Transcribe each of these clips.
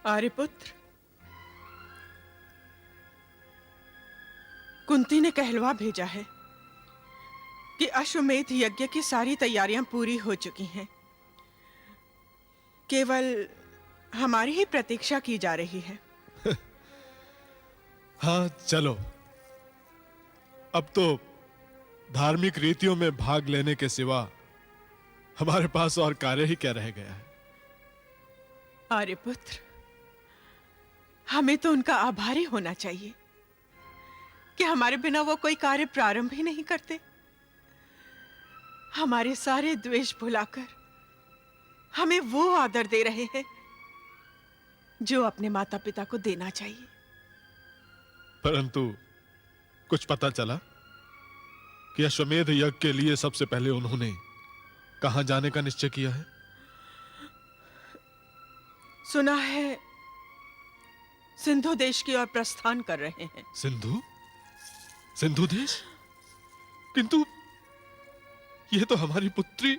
आर्यपुत्र, कुंती ने कहलवा भेजा है कि अश्वमेध यज्ञ की सारी तैयारियां पूरी हो चुकी हैं। केवल हमारी ही प्रतीक्षा की जा रही है। हाँ, चलो। अब तो धार्मिक रीतियों में भाग लेने के सिवा हमारे पास और कार्य ही क्या रह गया है। आर्यपुत्र, हमें तो उनका आभारी होना चाहिए कि हमारे बिना वो कोई कार्य प्रारंभ ही नहीं करते। हमारे सारे द्वेष भुलाकर हमें वो आदर दे रहे हैं जो अपने माता पिता को देना चाहिए। परंतु कुछ पता चला कि अश्वमेध यज्ञ के लिए सबसे पहले उन्होंने कहां जाने का निश्चय किया है? सुना है सिंधु देश की ओर प्रस्थान कर रहे हैं। सिंधु देश? किंतु यह तो हमारी पुत्री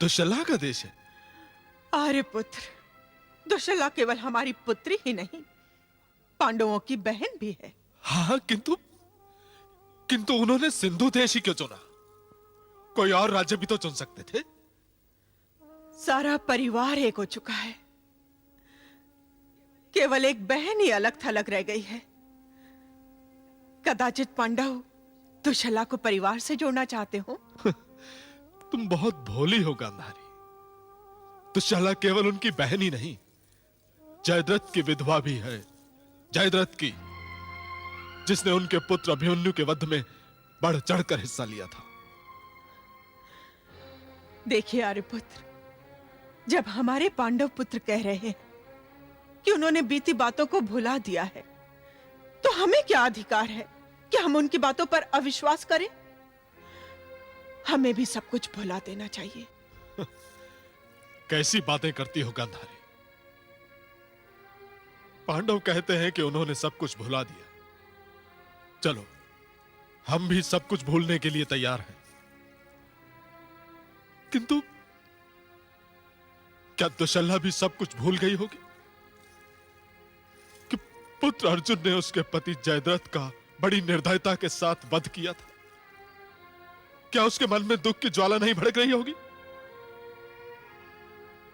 दुश्शला का देश है। आर्यपुत्र, दुश्शला केवल हमारी पुत्री ही नहीं, पांडवों की बहन भी है। हाँ, किंतु उन्होंने सिंधु देश ही क्यों चुना? कोई और राज्य भी तो चुन सकते थे। सारा परिवार एक हो चुका है, केवल एक बहन ही अलग थलग रह गई है। कदाचित पांडव दुश्शला को परिवार से जोड़ना चाहते हो। तुम बहुत भोली हो गांधारी। दुश्शला केवल उनकी बहन ही नहीं, जयद्रथ की विधवा भी है। जयद्रथ की, जिसने उनके पुत्र अभिमन्यु के वध में बढ़ चढ़कर हिस्सा लिया था। देखिए आर्यपुत्र, जब हमारे पांडव पुत्र कह रहे हैं कि उन्होंने बीती बातों को भुला दिया है, तो हमें क्या अधिकार है कि हम उनकी बातों पर अविश्वास करें? हमें भी सब कुछ भुला देना चाहिए। कैसी बातें करती हो गांधारी? पांडव कहते हैं कि उन्होंने सब कुछ भुला दिया। चलो, हम भी सब कुछ भूलने के लिए तैयार हैं। किंतु क्या दुश्शला भी सब कुछ भूल गई होगी कि पुत्र अर्जुन ने उसके पति जयद्रथ का बड़ी निर्दयता के साथ वध किया था? क्या उसके मन में दुख की ज्वाला नहीं भड़क रही होगी?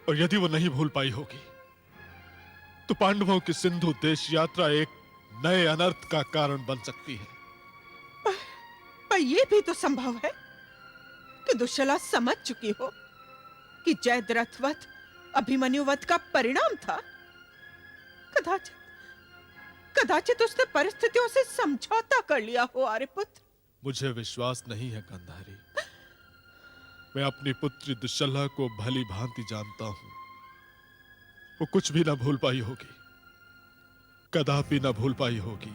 और यदि वो नहीं भूल पाई होगी तो पांडवों की सिंधु देश यात्रा एक नए अनर्थ का कारण बन सकती है। पर यह भी तो संभव है कि दुश्शला समझ चुकी हो कि जयद्रथ वध अभिमन्यु वध का परिणाम था। कदाचित उसने परिस्थितियों से समझौता कर लिया हो। आर्यपुत्र, मुझे विश्वास नहीं है गांधारी। मैं अपनी पुत्री दुश्शला को भली भांति जानता हूं। वो कुछ भी ना भूल पाई होगी, कदापि ना भूल पाई होगी।